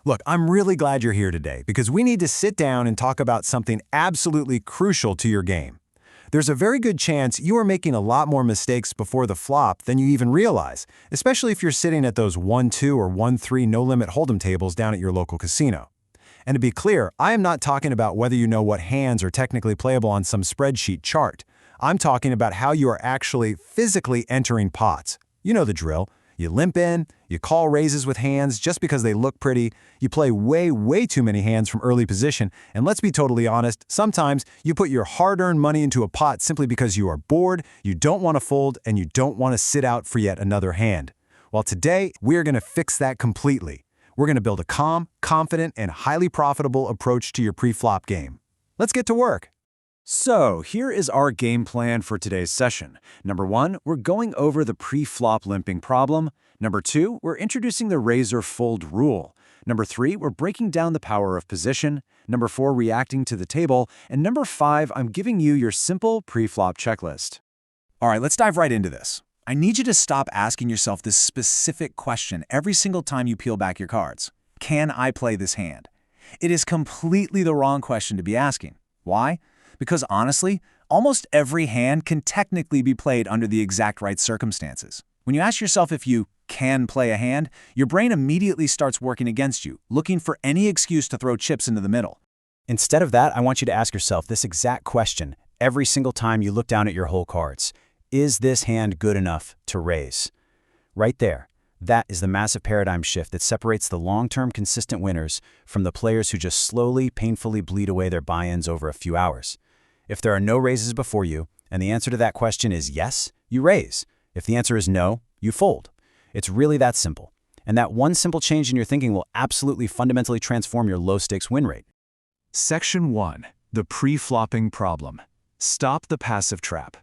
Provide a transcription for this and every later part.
Look, I'm really glad you're here today because we need to sit down and talk about something absolutely crucial to your game. There's a very good chance you are making a lot more mistakes before the flop than you even realize, especially if you're sitting at those 1-2 or 1-3 no-limit hold'em tables down at your local casino. And to be clear, I am not talking about whether you know what hands are technically playable on some spreadsheet chart. I'm talking about how you are actually physically entering pots. You know the drill. You limp in, you call raises with hands just because they look pretty, you play way too many hands from early position, and let's be totally honest, sometimes you put your hard-earned money into a pot simply because you are bored, you don't want to fold, and you don't want to sit out for yet another hand. Well, today, we're going to fix that completely. We're going to build a calm, confident, and highly profitable approach to your pre-flop game. Let's get to work. So, here is our game plan for today's session. Number 1, we're going over the pre-flop limping problem. Number 2, we're introducing the raise or fold rule. Number 3, we're breaking down the power of position. Number 4, reacting to the table. And number 5, I'm giving you your simple pre-flop checklist. All right, let's dive right into this. I need you to stop asking yourself this specific question every single time you peel back your cards. Can I play this hand? It is completely the wrong question to be asking. Why? Because honestly, almost every hand can technically be played under the exact right circumstances. When you ask yourself if you can play a hand, your brain immediately starts working against you, looking for any excuse to throw chips into the middle. Instead of that, I want you to ask yourself this exact question every single time you look down at your whole cards. Is this hand good enough to raise? Right there. That is the massive paradigm shift that separates the long-term consistent winners from the players who just slowly, painfully bleed away their buy-ins over a few hours. If there are no raises before you, and the answer to that question is yes, you raise. If the answer is no, you fold. It's really that simple. And that one simple change in your thinking will absolutely fundamentally transform your low-stakes win rate. Section 1. The pre-flopping problem. Stop the passive trap.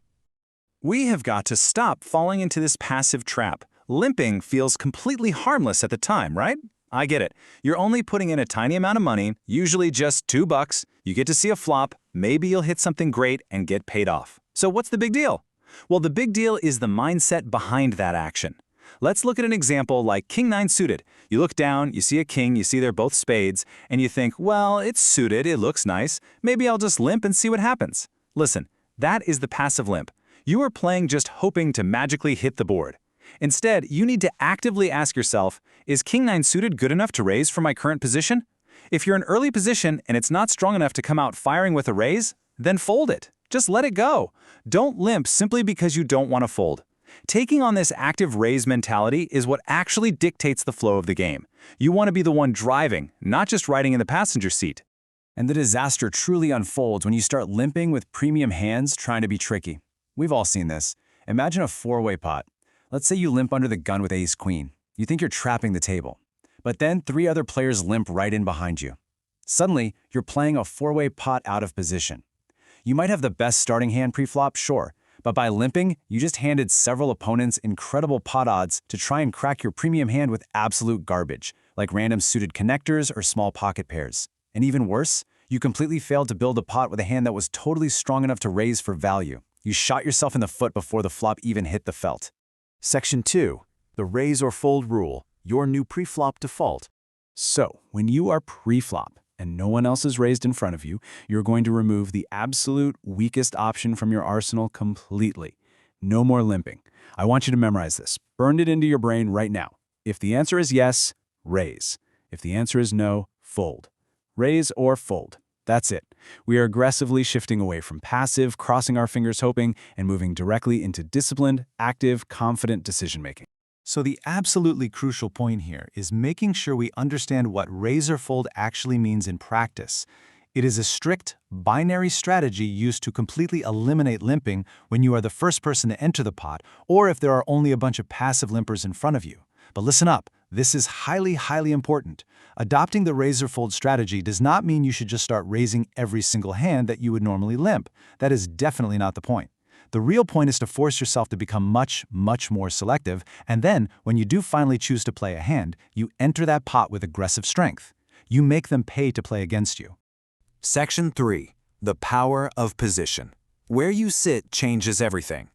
We have got to stop falling into this passive trap. Limping feels completely harmless at the time, right? I get it. You're only putting in a tiny amount of money, usually just $2. You get to see a flop, maybe you'll hit something great and get paid off. So what's the big deal? Well, the big deal is the mindset behind that action. Let's look at an example like King-9 suited. You look down, you see a king, you see they're both spades, and you think, well, it's suited, it looks nice. Maybe I'll just limp and see what happens. Listen, that is the passive limp. You are playing just hoping to magically hit the board. Instead, you need to actively ask yourself, is King-9 suited good enough to raise from my current position? If you're in early position and it's not strong enough to come out firing with a raise, then fold it. Just let it go. Don't limp simply because you don't want to fold. Taking on this active raise mentality is what actually dictates the flow of the game. You want to be the one driving, not just riding in the passenger seat. And the disaster truly unfolds when you start limping with premium hands trying to be tricky. We've all seen this. Imagine a four-way pot. Let's say you limp under the gun with ace-queen. You think you're trapping the table. But then 3 other players limp right in behind you. Suddenly, you're playing a four-way pot out of position. You might have the best starting hand pre-flop, sure, but by limping, you just handed several opponents incredible pot odds to try and crack your premium hand with absolute garbage, like random suited connectors or small pocket pairs. And even worse, you completely failed to build a pot with a hand that was totally strong enough to raise for value. You shot yourself in the foot before the flop even hit the felt. Section 2. The raise or fold rule, your new pre-flop default. So, when you are pre-flop and no one else is raised in front of you, you're going to remove the absolute weakest option from your arsenal completely. No more limping. I want you to memorize this. Burn it into your brain right now. If the answer is yes, raise. If the answer is no, fold. Raise or fold. That's it. We are aggressively shifting away from passive, crossing our fingers hoping, and moving directly into disciplined, active, confident decision-making. So the absolutely crucial point here is making sure we understand what raise or fold actually means in practice. It is a strict, binary strategy used to completely eliminate limping when you are the first person to enter the pot, or if there are only a bunch of passive limpers in front of you. But listen up, this is highly important. Adopting the raise or fold strategy does not mean you should just start raising every single hand that you would normally limp. That is definitely not the point. The real point is to force yourself to become much more selective, and then, when you do finally choose to play a hand, you enter that pot with aggressive strength. You make them pay to play against you. Section 3. The power of position. Where you sit changes everything.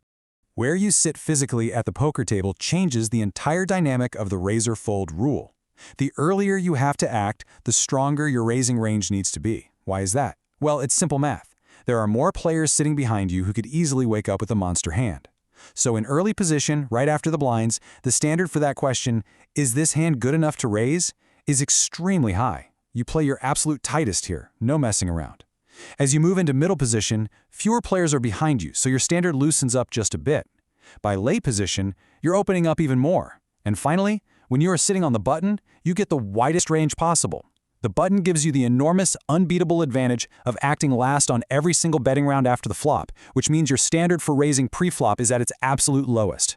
Where you sit physically at the poker table changes the entire dynamic of the raise or fold rule. The earlier you have to act, the stronger your raising range needs to be. Why is that? Well, it's simple math. There are more players sitting behind you who could easily wake up with a monster hand. So in early position, right after the blinds, the standard for that question, is this hand good enough to raise, is extremely high. You play your absolute tightest here, no messing around. As you move into middle position, fewer players are behind you, so your standard loosens up just a bit. By late position, you're opening up even more. And finally, when you are sitting on the button, you get the widest range possible. The button gives you the enormous, unbeatable advantage of acting last on every single betting round after the flop, which means your standard for raising pre-flop is at its absolute lowest.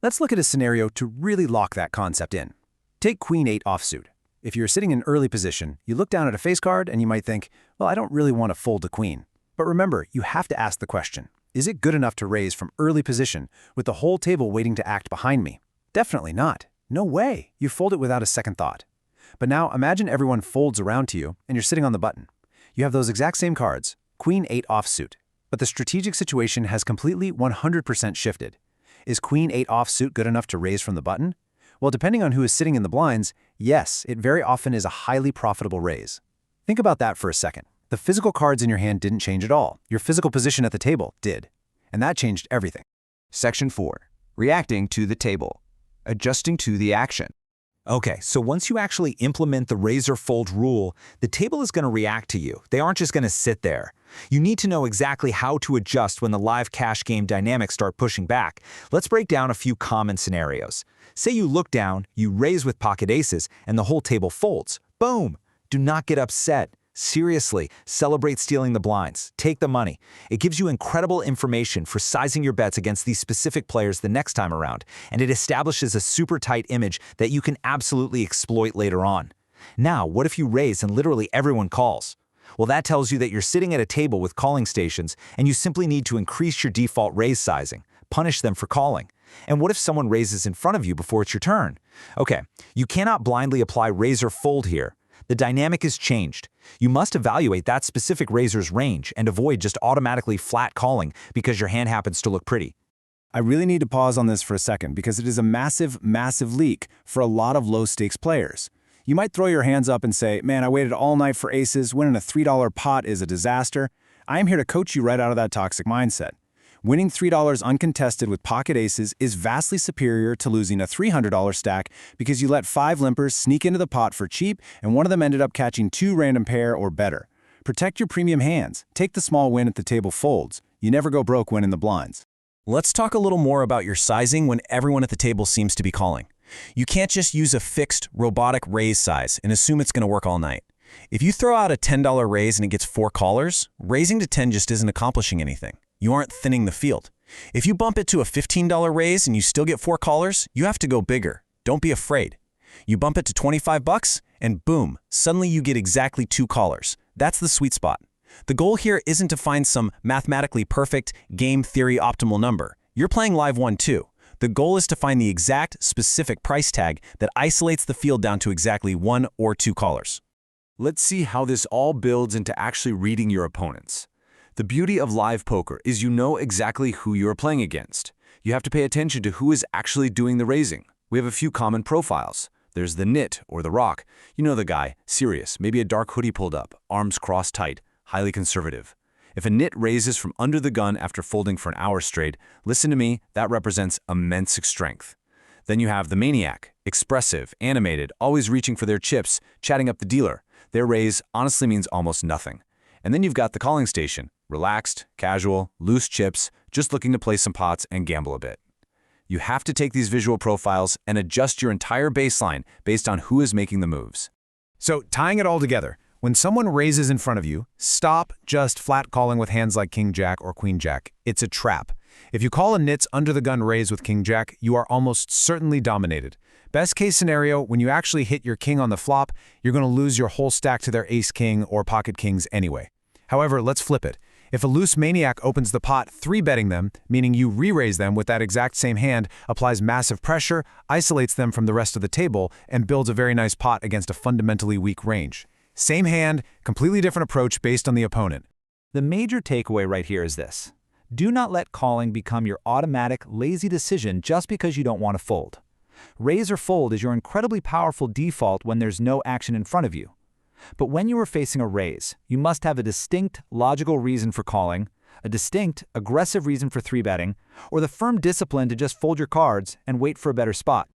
Let's look at a scenario to really lock that concept in. Take Queen 8 offsuit. If you're sitting in early position, you look down at a face card and you might think, well, I don't really want to fold the queen. But remember, you have to ask the question, is it good enough to raise from early position with the whole table waiting to act behind me? Definitely not. No way. You fold it without a second thought. But now imagine everyone folds around to you and you're sitting on the button. You have those exact same cards, Queen 8 offsuit. But the strategic situation has completely 100% shifted. Is Queen 8 offsuit good enough to raise from the button? Well, depending on who is sitting in the blinds, yes, it very often is a highly profitable raise. Think about that for a second. The physical cards in your hand didn't change at all. Your physical position at the table did. And that changed everything. Section 4. Reacting to the table. Adjusting to the action. Okay, so once you actually implement the raise or fold rule, the table is going to react to you. They aren't just going to sit there. You need to know exactly how to adjust when the live cash game dynamics start pushing back. Let's break down a few common scenarios. Say you look down, you raise with pocket aces, and the whole table folds. Boom! Do not get upset. Seriously, celebrate stealing the blinds. Take the money. It gives you incredible information for sizing your bets against these specific players the next time around, and it establishes a super tight image that you can absolutely exploit later on. Now, what if you raise and literally everyone calls? Well, that tells you that you're sitting at a table with calling stations, and you simply need to increase your default raise sizing. Punish them for calling. And what if someone raises in front of you before it's your turn? Okay, you cannot blindly apply raise or fold here. The dynamic is changed. You must evaluate that specific raiser's range and avoid just automatically flat calling because your hand happens to look pretty. I really need to pause on this for a second because it is a massive, massive leak for a lot of low-stakes players. You might throw your hands up and say, man, I waited all night for aces. Winning a $3 pot is a disaster. I am here to coach you right out of that toxic mindset. Winning $3 uncontested with pocket aces is vastly superior to losing a $300 stack because you let 5 limpers sneak into the pot for cheap and one of them ended up catching 2 random pair or better. Protect your premium hands. Take the small win at the table folds. You never go broke winning the blinds. Let's talk a little more about your sizing when everyone at the table seems to be calling. You can't just use a fixed, robotic raise size and assume it's going to work all night. If you throw out a $10 raise and it gets 4 callers, raising to 10 just isn't accomplishing anything. You aren't thinning the field. If you bump it to a $15 raise and you still get 4 callers, you have to go bigger. Don't be afraid. You bump it to $25 and boom, suddenly you get exactly 2 callers. That's the sweet spot. The goal here isn't to find some mathematically perfect, game theory optimal number. You're playing live 1-2. The goal is to find the exact, specific price tag that isolates the field down to exactly 1 or 2 callers. Let's see how this all builds into actually reading your opponents. The beauty of live poker is you know exactly who you're playing against. You have to pay attention to who is actually doing the raising. We have a few common profiles. There's the nit or the rock. You know the guy, serious, maybe a dark hoodie pulled up, arms crossed tight, highly conservative. If a nit raises from under the gun after folding for an hour straight, listen to me, that represents immense strength. Then you have the maniac, expressive, animated, always reaching for their chips, chatting up the dealer. Their raise honestly means almost nothing. And then you've got the calling station, relaxed, casual, loose chips, just looking to play some pots and gamble a bit. You have to take these visual profiles and adjust your entire baseline based on who is making the moves. So, tying it all together, when someone raises in front of you, stop just flat calling with hands like King Jack or Queen Jack. It's a trap. If you call a nits under the gun raise with King Jack, you are almost certainly dominated. Best case scenario, when you actually hit your king on the flop, you're going to lose your whole stack to their ace king or pocket kings anyway. However, let's flip it. If a loose maniac opens the pot 3-betting them, meaning you re-raise them with that exact same hand, applies massive pressure, isolates them from the rest of the table, and builds a very nice pot against a fundamentally weak range. Same hand, completely different approach based on the opponent. The major takeaway right here is this. Do not let calling become your automatic, lazy decision just because you don't want to fold. Raise or fold is your incredibly powerful default when there's no action in front of you. But when you are facing a raise, you must have a distinct, logical reason for calling, a distinct, aggressive reason for 3-betting, or the firm discipline to just fold your cards and wait for a better spot.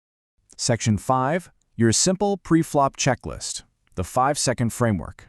Section 5. Your simple pre-flop checklist. The 5-second framework.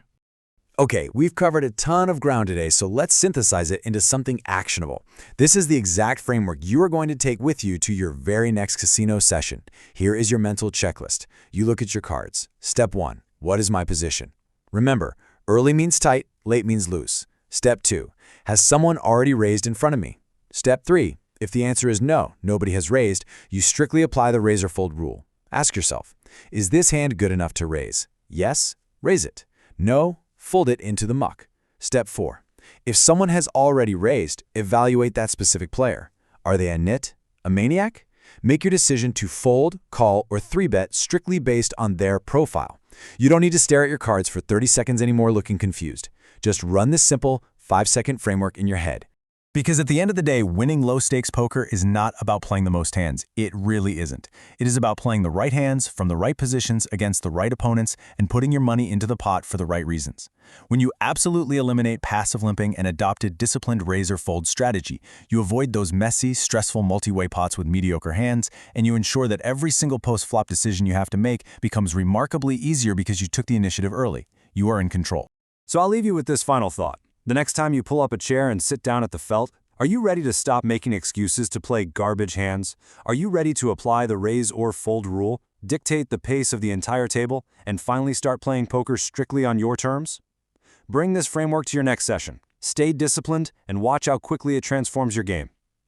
Okay, we've covered a ton of ground today, so let's synthesize it into something actionable. This is the exact framework you are going to take with you to your very next casino session. Here is your mental checklist. You look at your cards. Step 1. What is my position? Remember, early means tight, late means loose. Step 2. Has someone already raised in front of me? Step 3. If the answer is no, nobody has raised, you strictly apply the raise or fold rule. Ask yourself, is this hand good enough to raise? Yes, raise it. No, fold it into the muck. Step 4. If someone has already raised, evaluate that specific player. Are they a nit? A maniac? Make your decision to fold, call, or 3-bet strictly based on their profile. You don't need to stare at your cards for 30 seconds anymore looking confused. Just run this simple 5-second framework in your head. Because at the end of the day, winning low-stakes poker is not about playing the most hands. It really isn't. It is about playing the right hands from the right positions against the right opponents and putting your money into the pot for the right reasons. When you absolutely eliminate passive limping and adopt a disciplined raise or fold strategy, you avoid those messy, stressful multi-way pots with mediocre hands, and you ensure that every single post-flop decision you have to make becomes remarkably easier because you took the initiative early. You are in control. So I'll leave you with this final thought. The next time you pull up a chair and sit down at the felt, are you ready to stop making excuses to play garbage hands? Are you ready to apply the raise or fold rule, dictate the pace of the entire table, and finally start playing poker strictly on your terms? Bring this framework to your next session. Stay disciplined and watch how quickly it transforms your game.